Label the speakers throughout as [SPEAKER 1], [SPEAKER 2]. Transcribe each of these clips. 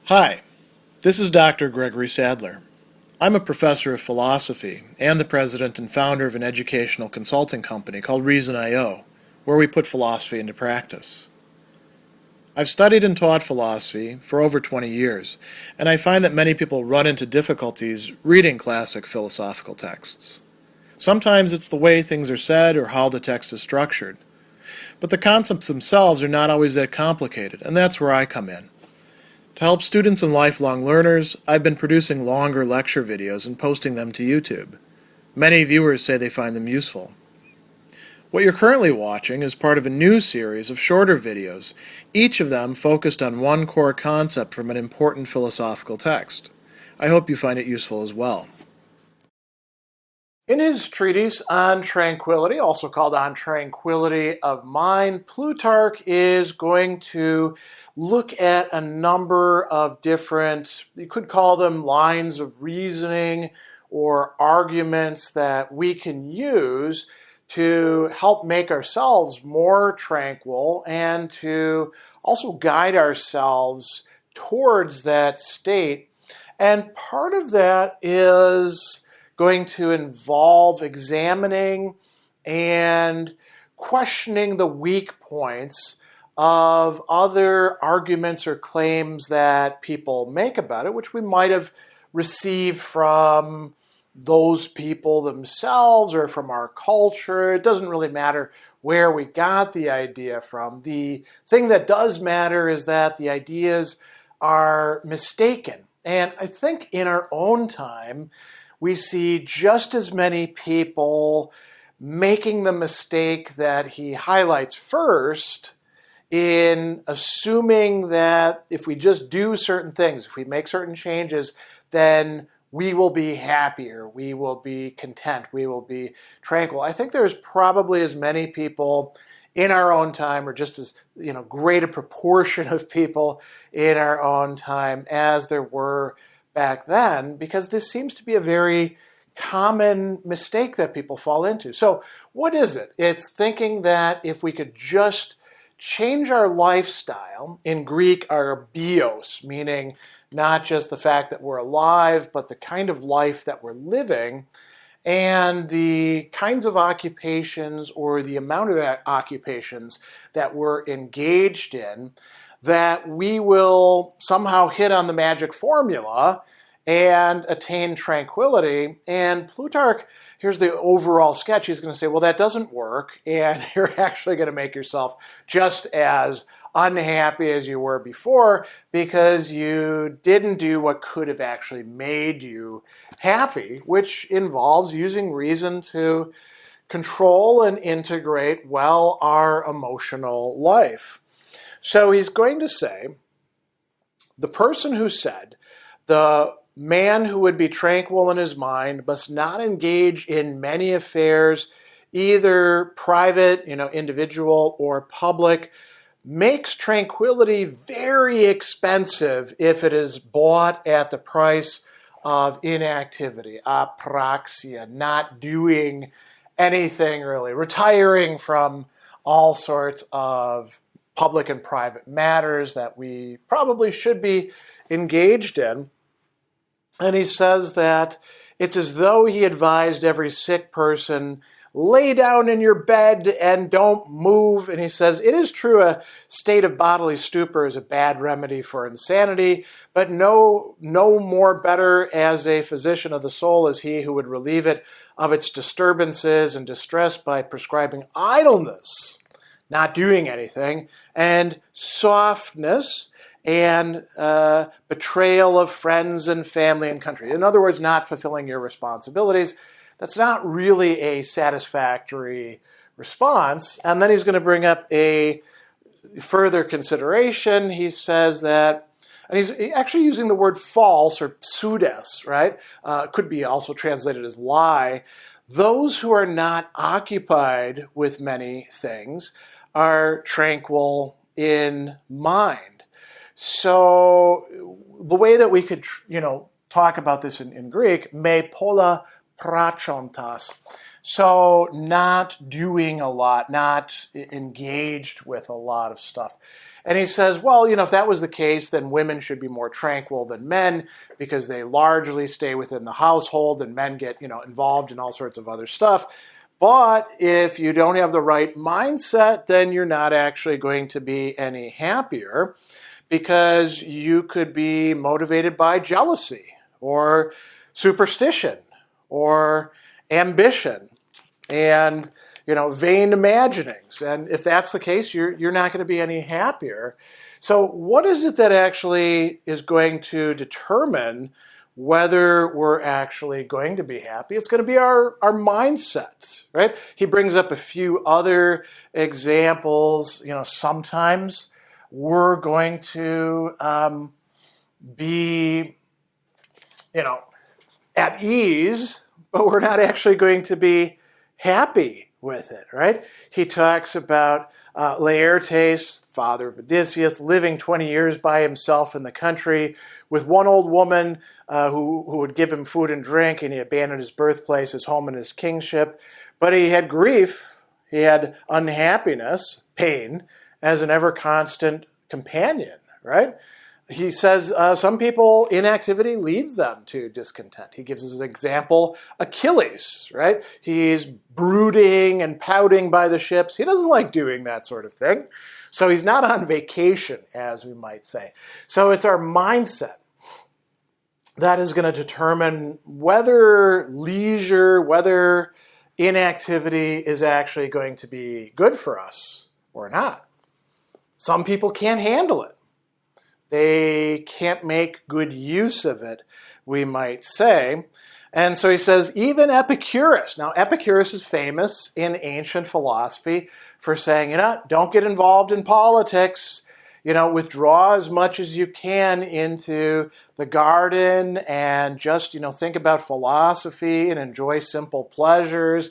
[SPEAKER 1] Hi, this is Dr. Gregory Sadler. I'm a professor of philosophy and the president and founder of an educational consulting company called Reason.io, where we put philosophy into practice. I've studied and taught philosophy for over 20 years, and I find that many people run into difficulties reading classic philosophical texts. Sometimes it's the way things are said or how the text is structured. But the concepts themselves are not always that complicated, and that's where I come in. To help students and lifelong learners, I've been producing longer lecture videos and posting them to YouTube. Many viewers say they find them useful. What you're currently watching is part of a new series of shorter videos, each of them focused on one core concept from an important philosophical text. I hope you find it useful as well. In his treatise On Tranquility, also called On Tranquility of Mind, Plutarch is going to look at a number of different, you could call them lines of reasoning or arguments that we can use to help make ourselves more tranquil and to also guide ourselves towards that state. And part of that is going to involve examining and questioning the weak points of other arguments or claims that people make about it, which we might have received from those people themselves or from our culture. It doesn't really matter where we got the idea from. The thing that does matter is that the ideas are mistaken. And I think in our own time, we see just as many people making the mistake that he highlights first in assuming that if we just do certain things, if we make certain changes, then we will be happier, we will be content, we will be tranquil. I think there's probably as many people in our own time, or just as great a proportion of people in our own time as there were back then, because this seems to be a very common mistake that people fall into. So what is it? It's thinking that if we could just change our lifestyle, in Greek our bios, meaning not just the fact that we're alive, but the kind of life that we're living, and the kinds of occupations or the amount of occupations that we're engaged in, that we will somehow hit on the magic formula and attain tranquility. And Plutarch, here's the overall sketch. He's going to say, well, that doesn't work, and you're actually going to make yourself just as unhappy as you were before because you didn't do what could have actually made you happy, which involves using reason to control and integrate well our emotional life. So he's going to say, the person who said, the man who would be tranquil in his mind must not engage in many affairs, either private, individual, or public, makes tranquility very expensive if it is bought at the price of inactivity, apraxia, not doing anything really, retiring from all sorts of public and private matters that we probably should be engaged in. And he says that it's as though he advised every sick person, lay down in your bed and don't move. And he says, it is true a state of bodily stupor is a bad remedy for insanity, but no more better as a physician of the soul is he who would relieve it of its disturbances and distress by prescribing idleness, not doing anything, and softness, and betrayal of friends and family and country. In other words, not fulfilling your responsibilities. That's not really a satisfactory response. And then he's going to bring up a further consideration. He says that, and he's actually using the word false or pseudes, right? Could be also translated as lie. Those who are not occupied with many things are tranquil in mind. So the way that we could, talk about this in Greek, me pola prachontas. So not doing a lot, not engaged with a lot of stuff. And he says, well, if that was the case, then women should be more tranquil than men because they largely stay within the household and men get, involved in all sorts of other stuff. But if you don't have the right mindset, then you're not actually going to be any happier because you could be motivated by jealousy or superstition or ambition and vain imaginings. And if that's the case, you're not going to be any happier. So what is it that actually is going to determine whether we're actually going to be happy? It's going to be our mindset, right? He brings up a few other examples. Sometimes we're going to be, at ease, but we're not actually going to be happy with it, right? He talks about Laertes, father of Odysseus, living 20 years by himself in the country with one old woman who would give him food and drink, and he abandoned his birthplace, his home, and his kingship. But he had grief, he had unhappiness, pain, as an ever-constant companion, right? He says some people, inactivity leads them to discontent. He gives us an example, Achilles, right? He's brooding and pouting by the ships. He doesn't like doing that sort of thing. So he's not on vacation, as we might say. So it's our mindset that is going to determine whether leisure, whether inactivity is actually going to be good for us or not. Some people can't handle it. They can't make good use of it, we might say. And so he says, even Epicurus. Now, Epicurus is famous in ancient philosophy for saying, don't get involved in politics. Withdraw as much as you can into the garden and just, think about philosophy and enjoy simple pleasures.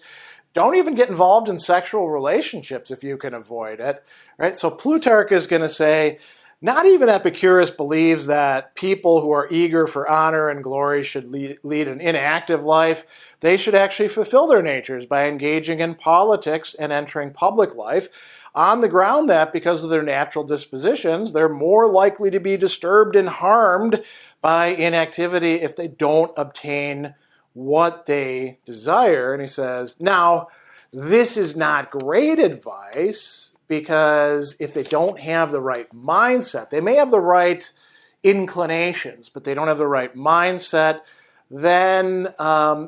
[SPEAKER 1] Don't even get involved in sexual relationships if you can avoid it, right? So Plutarch is going to say, not even Epicurus believes that people who are eager for honor and glory should lead an inactive life. They should actually fulfill their natures by engaging in politics and entering public life on the ground that because of their natural dispositions, they're more likely to be disturbed and harmed by inactivity if they don't obtain what they desire. And he says, now, this is not great advice, because if they don't have the right mindset, they may have the right inclinations, but they don't have the right mindset, then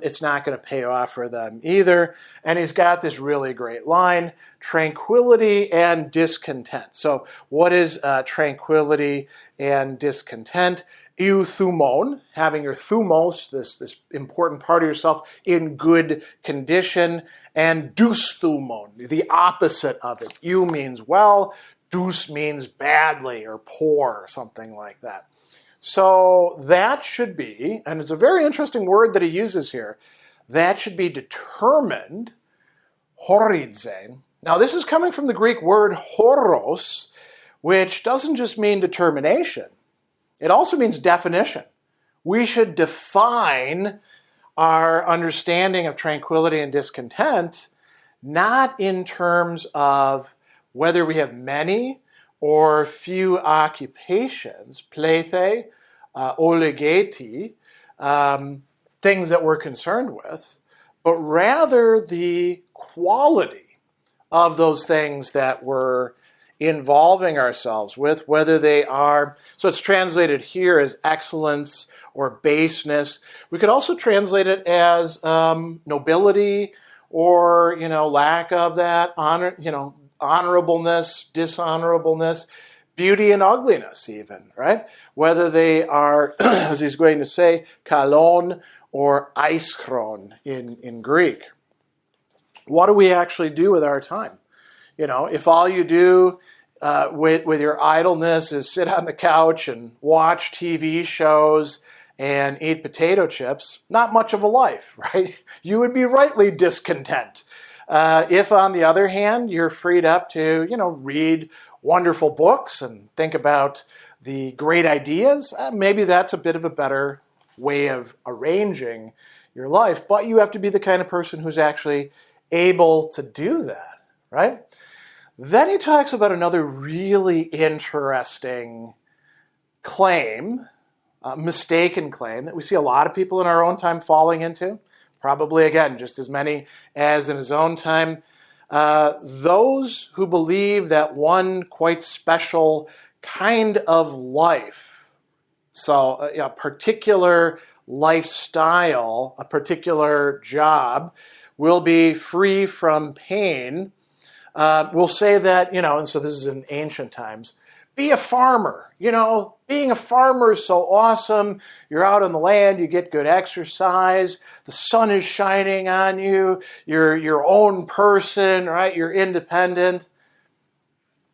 [SPEAKER 1] it's not going to pay off for them either. And he's got this really great line, tranquility and discontent. So what is tranquility and discontent? Euthumon, having your thumos, this important part of yourself, in good condition, and dysthumon, the opposite of it. Eu means well, dys means badly or poor, or something like that. So that should be, and it's a very interesting word that he uses here, that should be determined, horidzen. Now this is coming from the Greek word horos, which doesn't just mean determination. It also means definition. We should define our understanding of tranquility and discontent not in terms of whether we have many or few occupations, plethe, oligeti, things that we're concerned with, but rather the quality of those things that we're involving ourselves with, whether they are, so it's translated here as excellence or baseness. We could also translate it as nobility or, lack of that, honor, honorableness, dishonorableness, beauty and ugliness even, right? Whether they are, as he's going to say, kalon or aischron in Greek. What do we actually do with our time? If all you do with your idleness is sit on the couch and watch TV shows and eat potato chips, not much of a life, right? You would be rightly discontent. If, on the other hand, you're freed up to, read wonderful books and think about the great ideas, maybe that's a bit of a better way of arranging your life, but you have to be the kind of person who's actually able to do that, right? Then he talks about another really interesting claim, mistaken claim that we see a lot of people in our own time falling into, probably, again, just as many as in his own time. Those who believe that one quite special kind of life, so a particular lifestyle, a particular job, will be free from pain, will say that, and so this is in ancient times, be a farmer. Being a farmer is so awesome. You're out on the land, you get good exercise, the sun is shining on you, you're your own person, right? You're independent.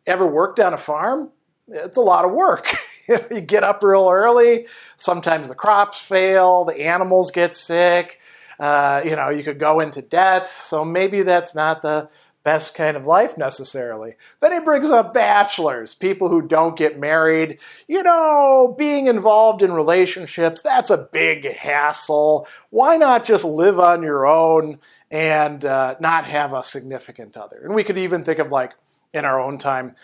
[SPEAKER 1] Ever worked on a farm? It's a lot of work. You get up real early, sometimes the crops fail, the animals get sick, you could go into debt, so maybe that's not the best kind of life necessarily. Then he brings up bachelors, people who don't get married. Being involved in relationships, that's a big hassle. Why not just live on your own and not have a significant other? And we could even think of, like, in our own time,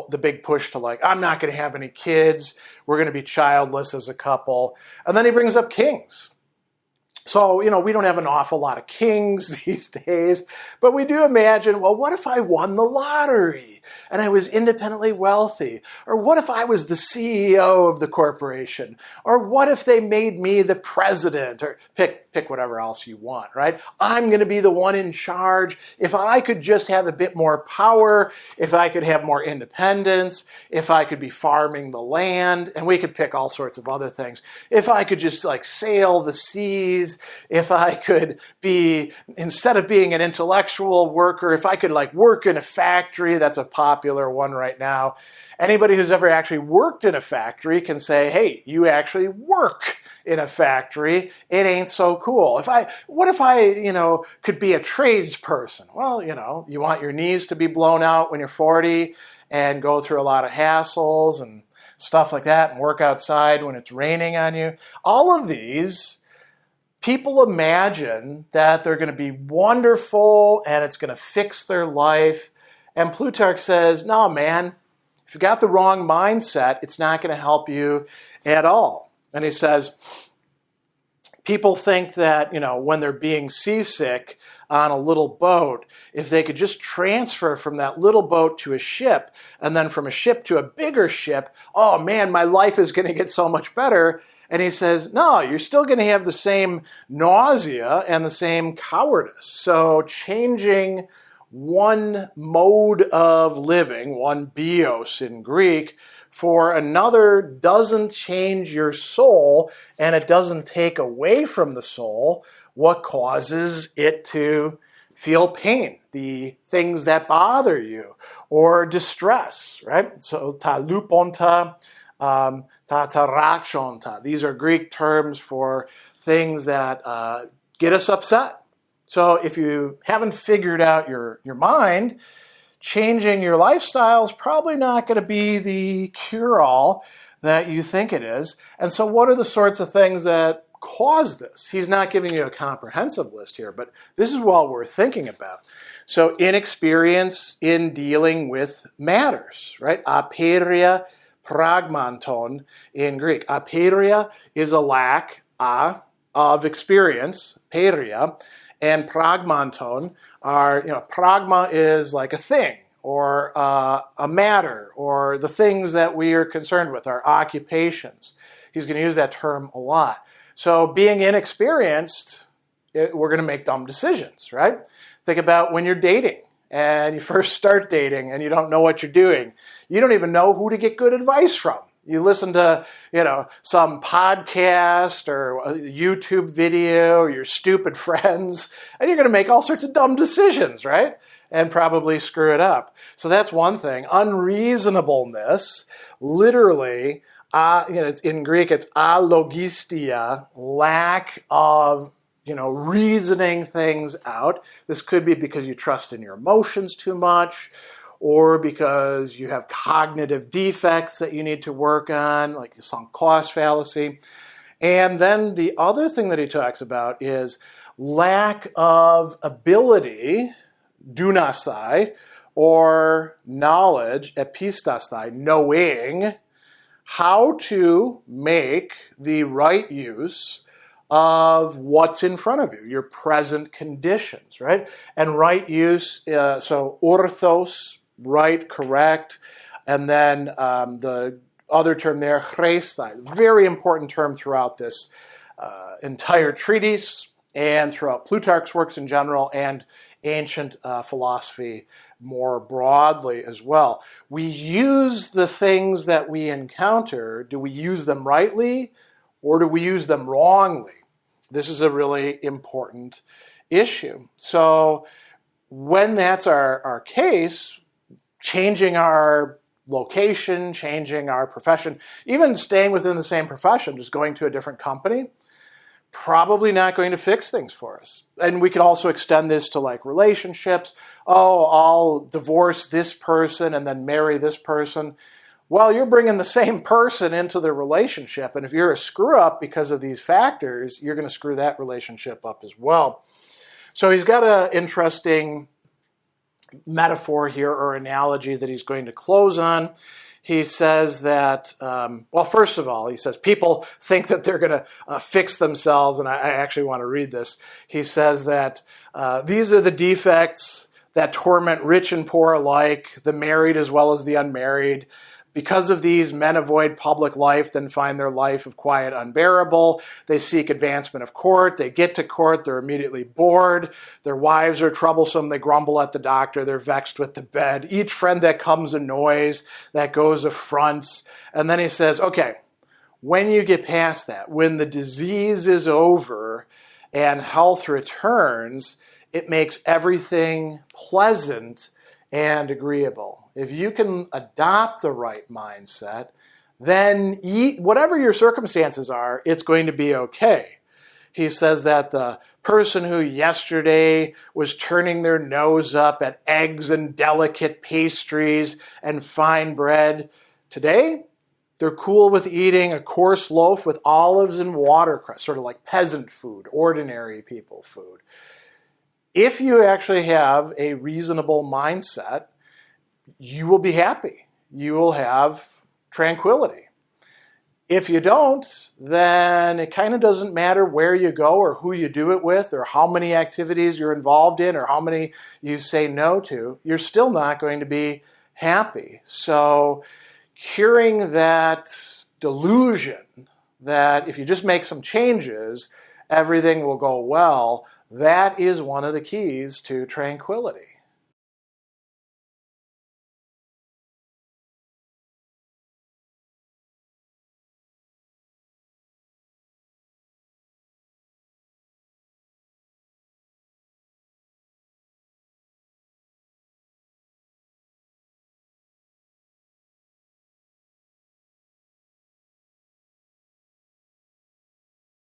[SPEAKER 1] the big push to, like, I'm not going to have any kids. We're going to be childless as a couple. And then he brings up kings. So, we don't have an awful lot of kings these days, but we do imagine, well, what if I won the lottery and I was independently wealthy? Or what if I was the CEO of the corporation? Or what if they made me the president? Or pick whatever else you want, right? I'm going to be the one in charge. If I could just have a bit more power, if I could have more independence, if I could be farming the land, and we could pick all sorts of other things. If I could just, like, sail the seas, if I could be, instead of being an intellectual worker, if I could, like, work in a factory. That's a popular one right now. Anybody who's ever actually worked in a factory can say, hey, you actually work in a factory. It ain't so cool. What if I could be a tradesperson? Well, you want your knees to be blown out when you're 40 and go through a lot of hassles and stuff like that and work outside when it's raining on you. All of these, people imagine that they're going to be wonderful and it's going to fix their life. And Plutarch says, no, man, if you've got the wrong mindset, it's not going to help you at all. And he says, people think that, when they're being seasick on a little boat, if they could just transfer from that little boat to a ship and then from a ship to a bigger ship, oh man, my life is going to get so much better. And he says, no, you're still going to have the same nausea and the same cowardice. So changing one mode of living, one bios in Greek, for another doesn't change your soul, and it doesn't take away from the soul what causes it to feel pain, the things that bother you, or distress, right? So ta luponta, ta tarachonta. These are Greek terms for things that get us upset. So if you haven't figured out your mind, changing your lifestyle is probably not going to be the cure-all that you think it is. And so what are the sorts of things that cause this? He's not giving you a comprehensive list here, but this is what we're thinking about. So inexperience in dealing with matters, right? Aperia pragmanton in Greek. Aperia is a lack of experience, peria, and pragmanton are, pragma is like a thing or a matter or the things that we are concerned with, our occupations. He's going to use that term a lot. So being inexperienced, we're going to make dumb decisions, right? Think about when you're dating and you first start dating and you don't know what you're doing. You don't even know who to get good advice from. You listen to, some podcast or a YouTube video, your stupid friends, and you're going to make all sorts of dumb decisions, right? And probably screw it up. So that's one thing. Unreasonableness, literally, in Greek, it's alogistia, lack of, reasoning things out. This could be because you trust in your emotions too much, or because you have cognitive defects that you need to work on, like the sunk cost fallacy. And then the other thing that he talks about is lack of ability, dunasthai, or knowledge, epistasthai, knowing how to make the right use of what's in front of you, your present conditions, right? And right use, so orthos, right, correct, and then the other term there, chresthai, very important term throughout this entire treatise and throughout Plutarch's works in general and ancient philosophy more broadly as well. We use the things that we encounter. Do we use them rightly or do we use them wrongly? This is a really important issue. So when that's our case, changing our location, changing our profession, even staying within the same profession, just going to a different company, probably not going to fix things for us. And we could also extend this to like relationships. Oh, I'll divorce this person and then marry this person. Well, you're bringing the same person into the relationship. And if you're a screw up because of these factors, you're going to screw that relationship up as well. So he's got an interesting metaphor here or analogy that he's going to close on. He says that, well, first of all, he says people think that they're going to fix themselves, and I actually want to read this. He says that these are the defects that torment rich and poor alike, the married as well as the unmarried. Because of these, men avoid public life, then find their life of quiet unbearable. They seek advancement of court. They get to court. They're immediately bored. Their wives are troublesome. They grumble at the doctor. They're vexed with the bed. Each friend that comes annoys, that goes affronts. And then he says, okay, when you get past that, when the disease is over and health returns, it makes everything pleasant and agreeable. If you can adopt the right mindset, then whatever your circumstances are, it's going to be okay. He says that the person who yesterday was turning their nose up at eggs and delicate pastries and fine bread, today they're cool with eating a coarse loaf with olives and watercress, sort of like peasant food, ordinary people food. If you actually have a reasonable mindset, you will be happy. You will have tranquility. If you don't, then it kind of doesn't matter where you go or who you do it with or how many activities you're involved in or how many you say no to. You're still not going to be happy. So curing that delusion that if you just make some changes, everything will go well, that is one of the keys to tranquility.